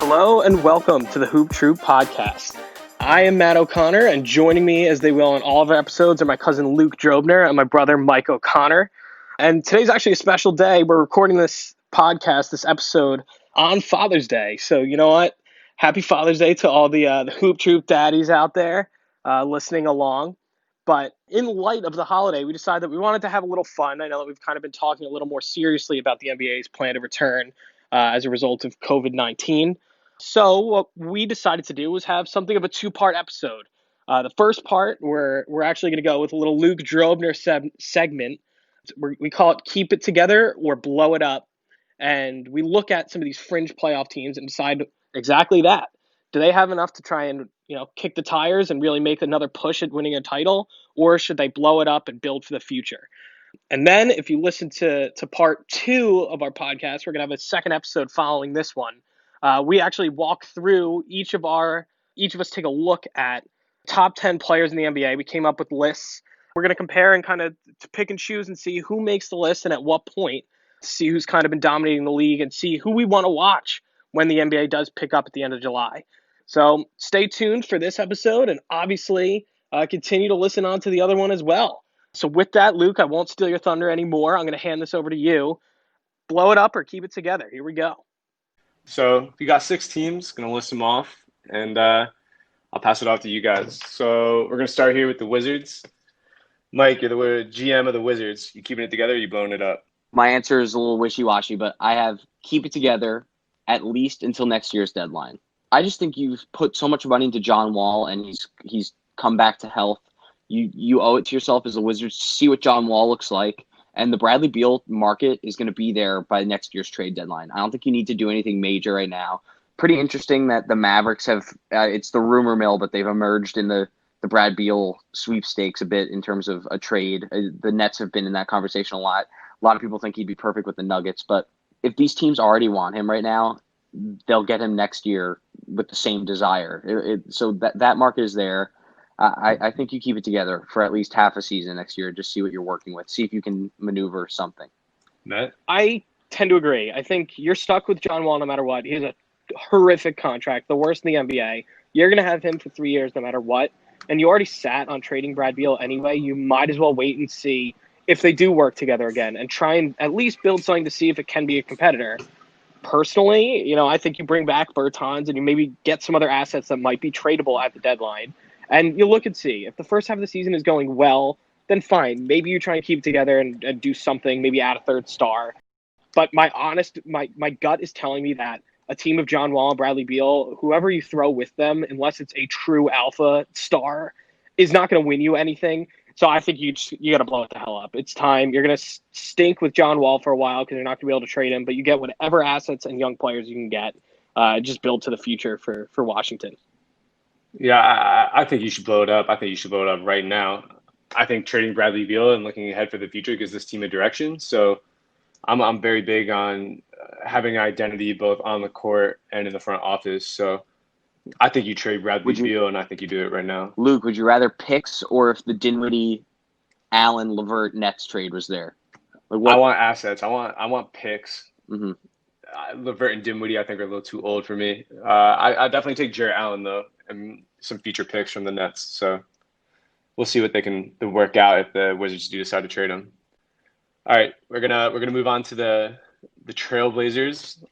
Hello and welcome to the Hoop Troop podcast. I am Matt O'Connor, and joining me, as they will on all of our episodes, are my cousin Luke Drobner and my brother Mike O'Connor. And today's actually a special day. We're recording this podcast, this episode, on Father's Day. So you know what? Happy Father's Day to all the Hoop Troop daddies out there listening along. But in light of the holiday, we decided that we wanted to have a little fun. I know that we've kind of been talking a little more seriously about the NBA's plan to return as a result of COVID-19. So what we decided to do was have something of a two-part episode. The first part, we're actually going to go with a little Luke Drobner segment. We call it Keep It Together or Blow It Up. And we look at some of these fringe playoff teams and decide exactly that. Do they have enough to try and, kick the tires and really make another push at winning a title? Or should they blow it up and build for the future? And then if you listen to part two of our podcast, we're going to have a second episode following this one. We actually walk through each of us take a look at top 10 players in the NBA. We came up with lists. We're going to compare and kind of pick and choose and see who makes the list and at what point, to see who's kind of been dominating the league and see who we want to watch when the NBA does pick up at the end of July. So stay tuned for this episode and obviously continue to listen on to the other one as well. So with that, Luke, I won't steal your thunder anymore. I'm going to hand this over to you. Blow it up or keep it together. Here we go. So we got 6 teams, going to list them off, and I'll pass it off to you guys. So we're going to start here with the Wizards. Mike, you're the GM of the Wizards. You keeping it together or you blowing it up? My answer is a little wishy-washy, but I have keep it together at least until next year's deadline. I just think you've put so much money into John Wall, and he's come back to health. You owe it to yourself as a Wizards to see what John Wall looks like. And the Bradley Beal market is going to be there by next year's trade deadline. I don't think you need to do anything major right now. Pretty interesting that the Mavericks have, it's the rumor mill, but they've emerged in the Brad Beal sweepstakes a bit in terms of a trade. The Nets have been in that conversation a lot. A lot of people think he'd be perfect with the Nuggets. But if these teams already want him right now, they'll get him next year with the same desire. So that market is there. I think you keep it together for at least half a season next year. Just see what you're working with. See if you can maneuver something. Matt? I tend to agree. I think you're stuck with John Wall no matter what. He has a horrific contract, the worst in the NBA. You're going to have him for 3 years no matter what. And you already sat on trading Brad Beal anyway. You might as well wait and see if they do work together again and try and at least build something to see if it can be a competitor. Personally, I think you bring back Bertans and you maybe get some other assets that might be tradable at the deadline. And you look and see. If the first half of the season is going well, then fine. Maybe you try and keep it together and do something, maybe add a third star. But my gut is telling me that a team of John Wall and Bradley Beal, whoever you throw with them, unless it's a true alpha star, is not going to win you anything. So I think you got to blow it the hell up. It's time. You're going to stink with John Wall for a while because you're not going to be able to trade him, but you get whatever assets and young players you can get. Just build to the future for Washington. Yeah, I think you should blow it up. I think you should blow it up right now. I think trading Bradley Beal and looking ahead for the future gives this team a direction. So I'm very big on having an identity both on the court and in the front office. So I think you trade Bradley Beal, and I think you do it right now. Luke, would you rather picks or if the Dinwiddie, Allen, LeVert, Nets trade was there? I want assets. I want picks. Mm-hmm. LeVert and Dinwiddie, I think, are a little too old for me. I definitely take Jarrett Allen though, and some future picks from the Nets. So we'll see what they can work out if the Wizards do decide to trade him. All right, we're gonna move on to the Trailblazers.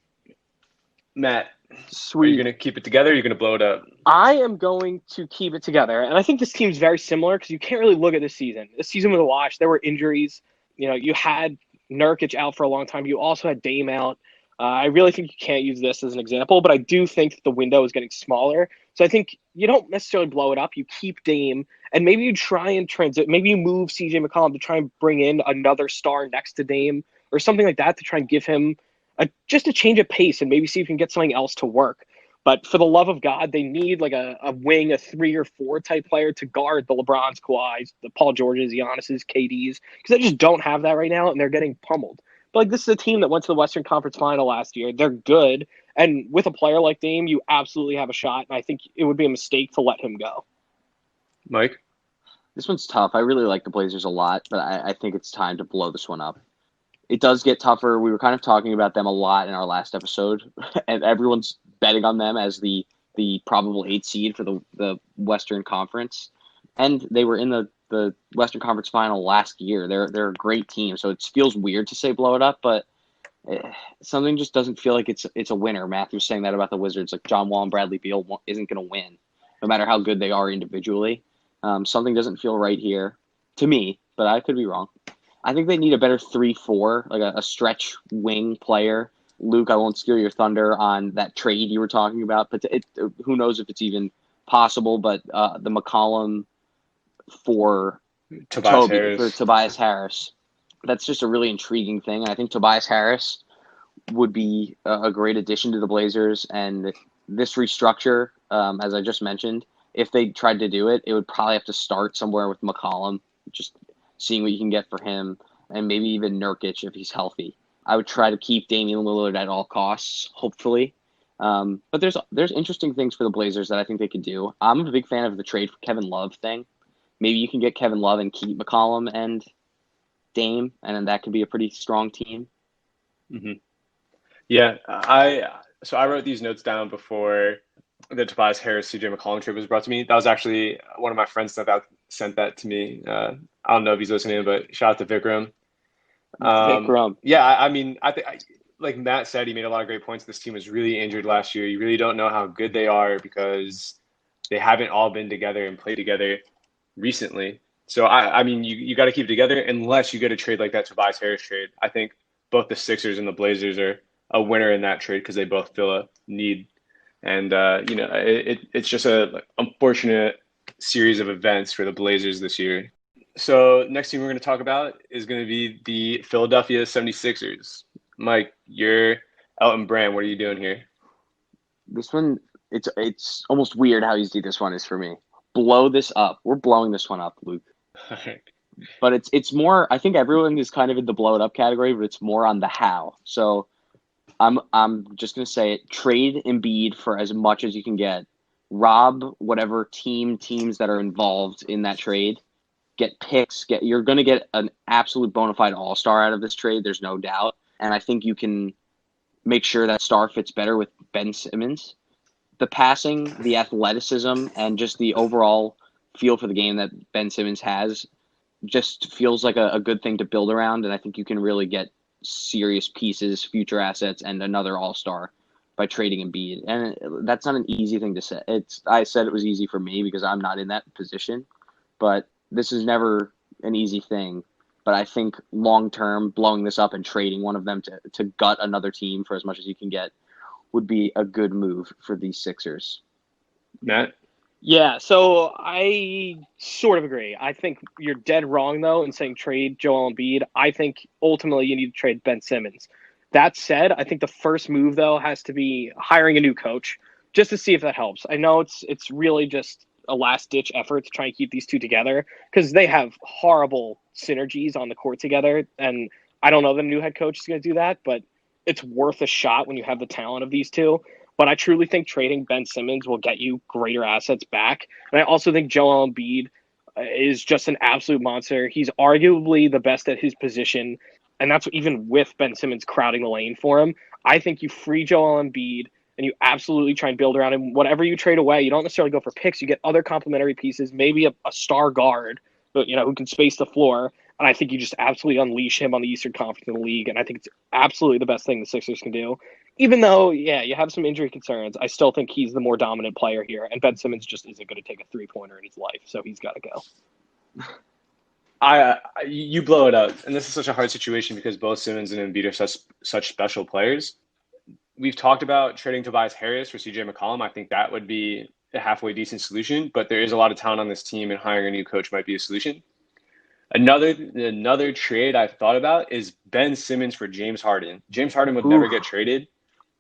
Matt, Sweet. Are you gonna keep it together? Or are you gonna blow it up? I am going to keep it together, and I think this team's very similar because you can't really look at this season. This season was a wash. There were injuries. You had Nurkic out for a long time. You also had Dame out. I really think you can't use this as an example, but I do think that the window is getting smaller. So I think you don't necessarily blow it up. You keep Dame, and maybe you try and transit. Maybe you move CJ McCollum to try and bring in another star next to Dame or something like that to try and give him just a change of pace and maybe see if you can get something else to work. But for the love of God, they need like a wing, a 3 or 4 type player to guard the LeBrons, Kawhis, the Paul Georges, Giannis's, KDs, because they just don't have that right now, and they're getting pummeled. But this is a team that went to the Western Conference Final last year. They're good, and with a player like Dame, you absolutely have a shot, and I think it would be a mistake to let him go. Mike? This one's tough. I really like the Blazers a lot, but I think it's time to blow this one up. It does get tougher. We were kind of talking about them a lot in our last episode, and everyone's betting on them as the probable 8 seed for the Western Conference, and they were in the Western Conference final last year. They're a great team, so it feels weird to say blow it up, but something just doesn't feel like it's a winner. Matthew was saying that about the Wizards, like John Wall and Bradley Beal isn't going to win, no matter how good they are individually. Something doesn't feel right here to me, but I could be wrong. I think they need a better 3-4, like a stretch wing player. Luke, I won't steal your thunder on that trade you were talking about, but who knows if it's even possible. But the McCollum for Tobias Harris, that's just a really intriguing thing. And I think Tobias Harris would be a great addition to the Blazers. And this restructure, as I just mentioned, if they tried to do it, it would probably have to start somewhere with McCollum, just seeing what you can get for him, and maybe even Nurkic if he's healthy. I would try to keep Damian Lillard at all costs, hopefully. But there's interesting things for the Blazers that I think they could do. I'm a big fan of the trade for Kevin Love thing. Maybe you can get Kevin Love and keep McCollum and Dame, and then that could be a pretty strong team. Mm-hmm. Yeah, I wrote these notes down before the Tobias Harris CJ McCollum trade was brought to me. That was actually one of my friends that sent that to me. I don't know if he's listening, but shout out to Vikram. Yeah, I mean, I think like Matt said, he made a lot of great points. This team was really injured last year. You really don't know how good they are because they haven't all been together and played together recently. So I mean, you got to keep it together unless you get a trade like that Tobias Harris trade. I think both the Sixers and the Blazers are a winner in that trade because they both fill a need. And it's just a unfortunate series of events for the Blazers this year. So next team we're going to talk about is going to be the Philadelphia 76ers. Mike, you're Elton Brand. What are you doing here? This one, it's almost weird how easy this one is for me. Blow this up. We're blowing this one up, Luke. But it's more, I think everyone is kind of in the blow it up category, but it's more on the how. So I'm just going to say it. Trade Embiid for as much as you can get. Rob whatever teams that are involved in that trade. Get picks. You're going to get an absolute bona fide all-star out of this trade. There's no doubt. And I think you can make sure that star fits better with Ben Simmons. The passing, the athleticism, and just the overall feel for the game that Ben Simmons has just feels like a good thing to build around. And I think you can really get serious pieces, future assets, and another all-star by trading Embiid. And that's not an easy thing to say. I said it was easy for me because I'm not in that position, but this is never an easy thing. But I think long-term, blowing this up and trading one of them to gut another team for as much as you can get would be a good move for these Sixers. Matt? Yeah, so I sort of agree. I think you're dead wrong, though, in saying trade Joel Embiid. I think ultimately you need to trade Ben Simmons. That said, I think the first move, though, has to be hiring a new coach just to see if that helps. I know it's really just a last-ditch effort to try and keep these two together because they have horrible synergies on the court together, and I don't know the new head coach is going to do that, but it's worth a shot when you have the talent of these two. But I truly think trading Ben Simmons will get you greater assets back. And I also think Joel Embiid is just an absolute monster. He's arguably the best at his position, and that's even with Ben Simmons crowding the lane for him. I think you free Joel Embiid and you absolutely try and build around him. Whatever you trade away, you don't necessarily go for picks. You get other complementary pieces, maybe a star guard, but who can space the floor. And I think you just absolutely unleash him on the Eastern Conference of the league. And I think it's absolutely the best thing the Sixers can do. Even though, yeah, you have some injury concerns, I still think he's the more dominant player here. And Ben Simmons just isn't going to take a three-pointer in his life, so he's got to go. You blow it up, and this is such a hard situation because both Simmons and Embiid are such special players. We've talked about trading Tobias Harris for CJ McCollum. I think that would be a halfway decent solution, but there is a lot of talent on this team, and hiring a new coach might be a solution. Another trade I've thought about is Ben Simmons for James Harden. James Harden would never get traded,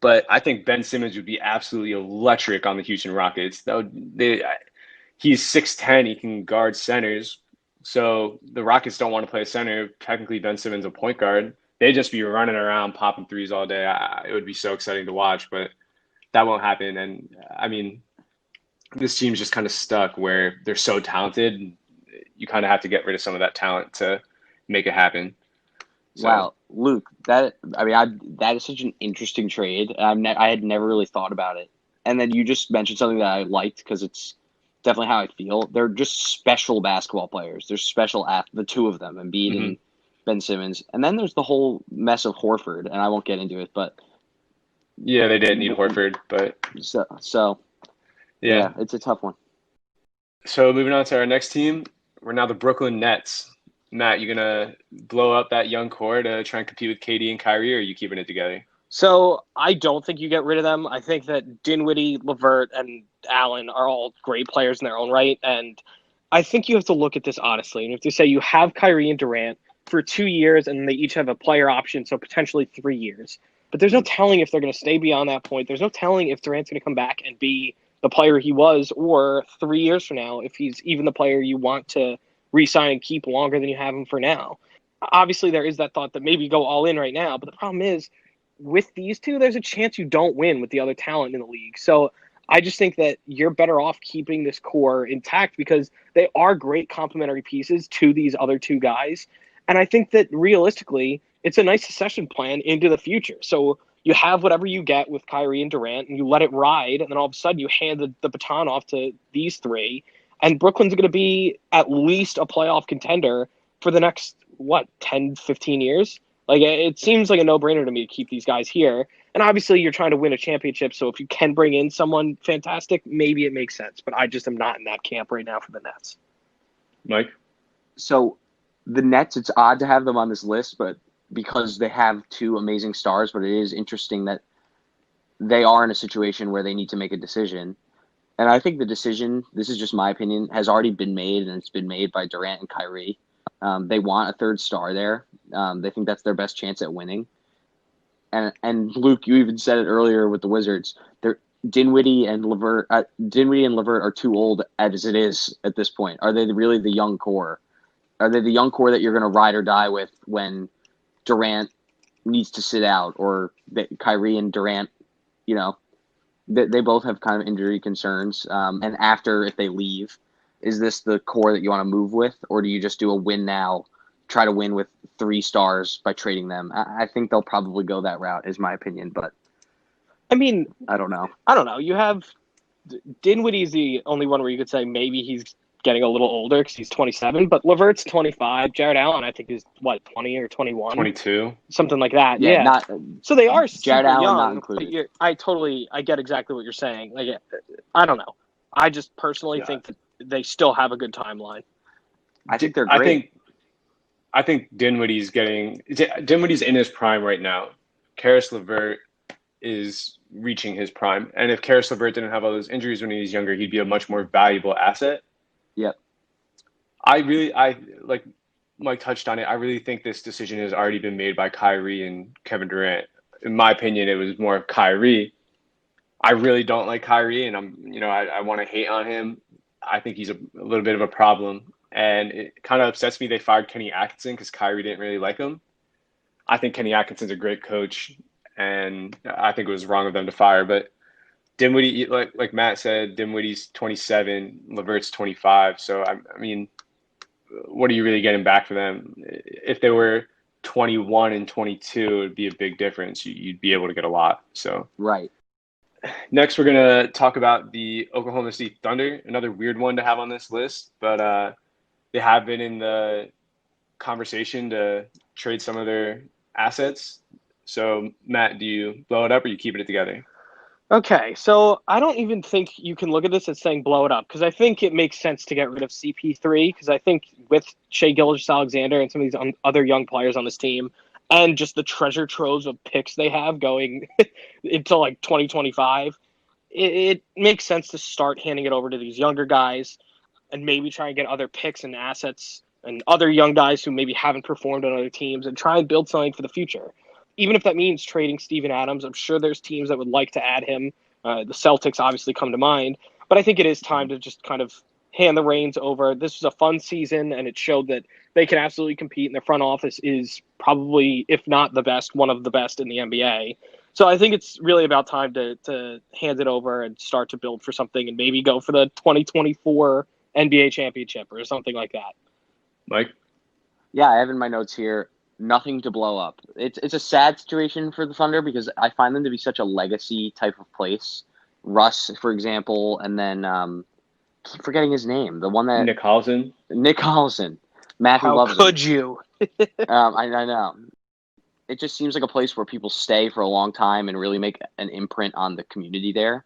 but I think Ben Simmons would be absolutely electric on the Houston Rockets. He's 6'10", he can guard centers. So the Rockets don't want to play a center. Technically, Ben Simmons a point guard. They'd just be running around popping threes all day. It would be so exciting to watch, but that won't happen. And I mean, this team's just kind of stuck where they're so talented. You kind of have to get rid of some of that talent to make it happen. So, Wow, Luke, that is such an interesting trade. I had never really thought about it. And then you just mentioned something that I liked because it's definitely how I feel. They're just special basketball players. They're special the two of them, Embiid mhm. and Ben Simmons. And then there's the whole mess of Horford, and I won't get into it, but Yeah, they did need Horford, but so yeah. yeah, it's a tough one. So moving on to our next team, we're now the Brooklyn Nets. Matt, you gonna blow up that young core to try and compete with KD and Kyrie, or are you keeping it together? So I don't think you get rid of them. I think that Dinwiddie, Levert, and Allen are all great players in their own right, and I think you have to look at this honestly. And you have to say you have Kyrie and Durant for 2 years, and they each have a player option, so potentially 3 years. But there's no telling if they're going to stay beyond that point. There's no telling if Durant's going to come back and be the player he was, or 3 years from now, if he's even the player you want to re-sign and keep longer than you have him for now. Obviously, there is that thought that maybe go all in right now, but the problem is with these two, there's a chance you don't win with the other talent in the league. So I just think that you're better off keeping this core intact because they are great complementary pieces to these other two guys. And I think that realistically, it's a nice succession plan into the future. So you have whatever you get with Kyrie and Durant, and you let it ride, and then all of a sudden you hand the baton off to these three. And Brooklyn's going to be at least a playoff contender for the next, 10, 15 years? Like, it seems like a no-brainer to me to keep these guys here. And obviously, you're trying to win a championship, so if you can bring in someone fantastic, maybe it makes sense. But I just am not in that camp right now for the Nets. Mike? So the Nets, it's odd to have them on this list, but because they have two amazing stars, but it is interesting that they are in a situation where they need to make a decision. And I think the decision, this is just my opinion, has already been made, and it's been made by Durant and Kyrie. They want a third star there. They think that's their best chance at winning. And Luke, you even said it earlier with the Wizards. Dinwiddie and Levert are too old as it is at this point. Are they really the young core? Are they the young core that you're going to ride or die with when Durant needs to sit out, or that Kyrie and Durant, they both have kind of injury concerns. And after, if they leave, is this the core that you want to move with, or do you just do a win now, try to win with 3 stars by trading them? I think they'll probably go that route, is my opinion, but I mean, I don't know. I don't know. You have Dinwiddie's the only one where you could say maybe he's getting a little older because he's 27, but Levert's 25. Jared Allen, I think, is 20 or 21, 22. something like that. Yeah, Yeah. not So they are Jared super Allen young. not But included. I get exactly what you're saying. Like, I don't know. I just personally Yeah. think that they still have a good timeline. I think they're I great. think Dinwiddie's in his prime right now. Karis LeVert is reaching his prime, and if Karis LeVert didn't have all those injuries when he was younger, he'd be a much more valuable asset. Yep. I like Mike touched on it. I really think this decision has already been made by Kyrie and Kevin Durant. In my opinion, it was more of Kyrie. I really don't like Kyrie, and I want to hate on him. I think he's a little bit of a problem, and it kind of upsets me they fired Kenny Atkinson because Kyrie didn't really like him. I think Kenny Atkinson's a great coach, and I think it was wrong of them to fire. But Dinwiddie, like Matt said, Dinwiddie's 27, Levert's 25. So I mean, what are you really getting back for them? If they were 21 and 22, it would be a big difference. You'd be able to get a lot. So Right. next, we're gonna talk about the Oklahoma City Thunder, another weird one to have on this list, but they have been in the conversation to trade some of their assets. So, Matt, do you blow it up or you keeping it together? Okay, so I don't even think you can look at this as saying blow it up because I think it makes sense to get rid of CP3 because I think with Shea Gilgeous-Alexander and some of these other young players on this team and just the treasure troves of picks they have going into like 2025, it makes sense to start handing it over to these younger guys and maybe try and get other picks and assets and other young guys who maybe haven't performed on other teams and try and build something for the future. Even if that means trading Steven Adams, I'm sure there's teams that would like to add him. The Celtics obviously come to mind, but I think it is time to just kind of hand the reins over. This was a fun season, and it showed that they can absolutely compete, and their front office is probably, if not the best, one of the best in the NBA. So I think it's really about time to hand it over and start to build for something and maybe go for the 2024 NBA championship or something like that. Mike? Yeah, I have in my notes here nothing to blow up. It's a sad situation for the Thunder because I find them to be such a legacy type of place. Russ, for example, and then keep forgetting his name. The one that Nick Collison. Nick Collison. Matthew How loves him. could you? I know. It just seems like a place where people stay for a long time and really make an imprint on the community there.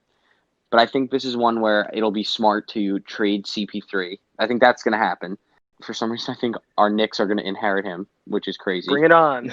But I think this is one where it'll be smart to trade CP3. I think that's going to happen. For some reason, I think our Knicks are going to inherit him, which is crazy. Bring it on.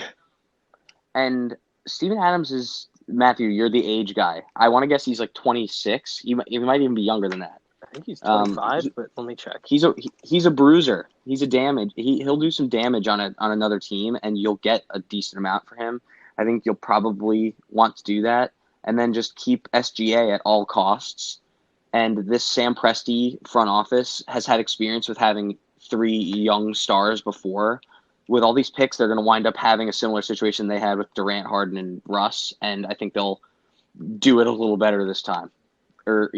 And Steven Adams is, Matthew, you're the age guy. I want to guess he's like 26. He might even be younger than that. I think he's 25, but let me check. He's a bruiser. He's a damage. He'll do some damage on another team, and you'll get a decent amount for him. I think you'll probably want to do that, and then just keep SGA at all costs. And this Sam Presti front office has had experience with having 3 young stars before. With all these picks, they're going to wind up having a similar situation they had with Durant, Harden, and Russ, and I think they'll do it a little better this time. Or,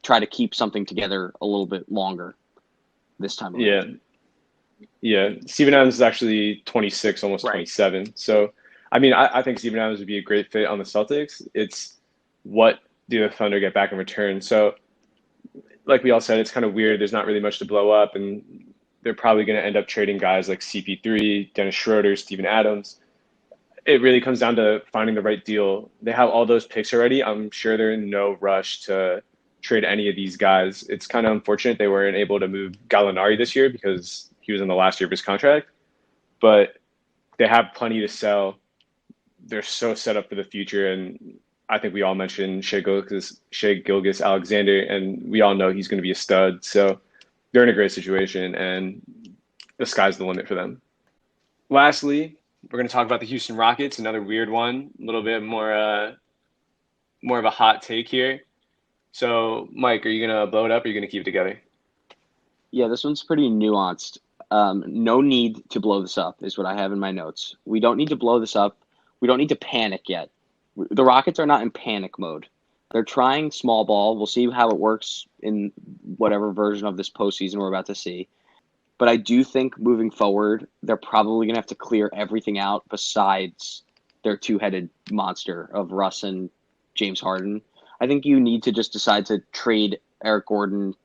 try to keep something together a little bit longer this time around. Yeah. Steven Adams is actually 26, almost 27. So, I think Steven Adams would be a great fit on the Celtics. It's what do the Thunder get back in return? So, like we all said, it's kind of weird. There's not really much to blow up, and they're probably going to end up trading guys like CP3, Dennis Schroeder, Steven Adams. It really comes down to finding the right deal. They have all those picks already. I'm sure they're in no rush to trade any of these guys. It's kind of unfortunate they weren't able to move Gallinari this year because he was in the last year of his contract. But they have plenty to sell. They're so set up for the future. And I think we all mentioned Shai Gilgeous-Alexander, and we all know he's going to be a stud. So they're in a great situation, and the sky's the limit for them. Lastly, we're going to talk about the Houston Rockets, another weird one, a little bit more of a hot take here. So, Mike, are you going to blow it up or are you going to keep it together? Yeah, this one's pretty nuanced. No need to blow this up is what I have in my notes. We don't need to blow this up. We don't need to panic yet. The Rockets are not in panic mode. They're trying small ball. We'll see how it works in whatever version of this postseason we're about to see. But I do think moving forward, they're probably going to have to clear everything out besides their 2-headed monster of Russ and James Harden. I think you need to just decide to trade Eric Gordon,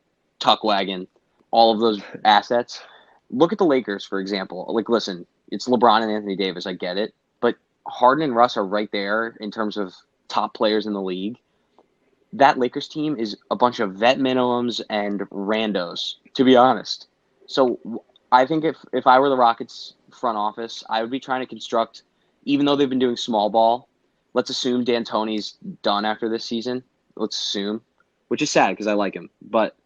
Tuckwagon, all of those assets. Look at the Lakers, for example. Like, listen, it's LeBron and Anthony Davis. I get it. But Harden and Russ are right there in terms of top players in the league. That Lakers team is a bunch of vet minimums and randos, to be honest. So I think if I were the Rockets front office, I would be trying to construct, even though they've been doing small ball, let's assume D'Antoni's done after this season. Let's assume, which is sad because I like him. But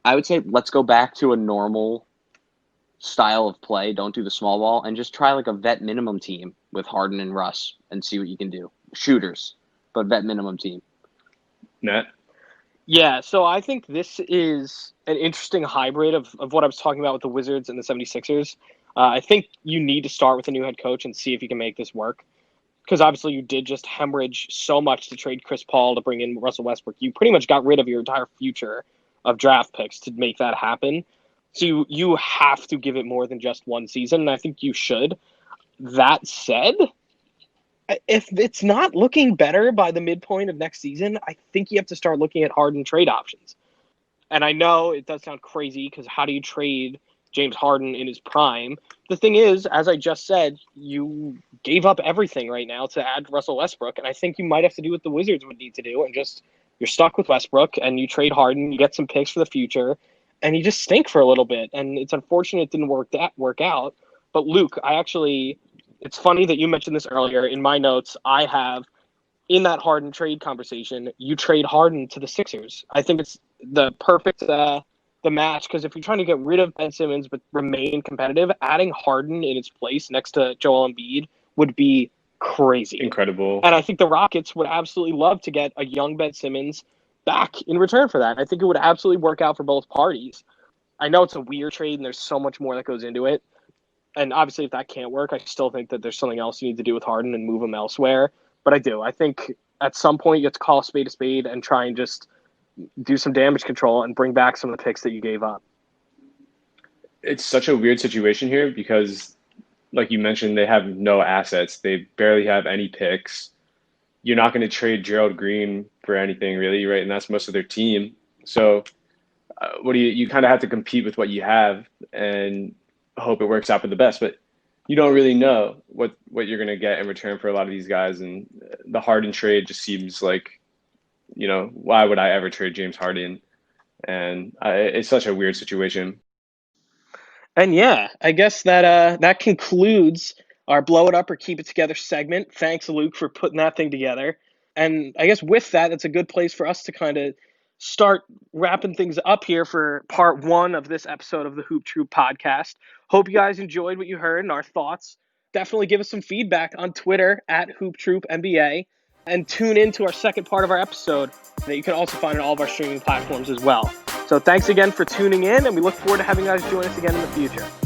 I would say let's go back to a normal style of play. Don't do the small ball and just try like a vet minimum team with Harden and Russ and see what you can do. Shooters, but vet minimum team. Matt? Yeah, so I think this is an interesting hybrid of what I was talking about with the Wizards and the 76ers. I think you need to start with a new head coach and see if you can make this work. Because obviously you did just hemorrhage so much to trade Chris Paul to bring in Russell Westbrook. You pretty much got rid of your entire future of draft picks to make that happen. So you have to give it more than just one season, and I think you should. That said, if it's not looking better by the midpoint of next season, I think you have to start looking at Harden trade options. And I know it does sound crazy because how do you trade James Harden in his prime? The thing is, as I just said, you gave up everything right now to add Russell Westbrook, and I think you might have to do what the Wizards would need to do, and just you're stuck with Westbrook, and you trade Harden, you get some picks for the future, and you just stink for a little bit. And it's unfortunate it didn't work out. But Luke, it's funny that you mentioned this earlier. In my notes, I have, in that Harden trade conversation, you trade Harden to the Sixers. I think it's the perfect the match, because if you're trying to get rid of Ben Simmons but remain competitive, adding Harden in its place next to Joel Embiid would be crazy. Incredible. And I think the Rockets would absolutely love to get a young Ben Simmons back in return for that. I think it would absolutely work out for both parties. I know it's a weird trade and there's so much more that goes into it. And obviously, if that can't work, I still think that there's something else you need to do with Harden and move him elsewhere. But I do. I think at some point you have to call a spade and try and just do some damage control and bring back some of the picks that you gave up. It's such a weird situation here because like you mentioned, they have no assets. They barely have any picks. You're not going to trade Gerald Green for anything really, right? And that's most of their team. So what do you kind of have to compete with what you have and hope it works out for the best. But you don't really know what you're going to get in return for a lot of these guys. And the Harden trade just seems like, why would I ever trade James Harden? And it's such a weird situation. And yeah, I guess that concludes our blow it up or keep it together segment. Thanks, Luke, for putting that thing together. And I guess with that, it's a good place for us to kind of start wrapping things up here for part one of this episode of the Hoop Troop podcast. Hope you guys enjoyed what you heard and our thoughts. Definitely give us some feedback on Twitter at Hoop Troop NBA, and tune in to our second part of our episode that you can also find on all of our streaming platforms as well. So thanks again for tuning in, and we look forward to having you guys join us again in the future.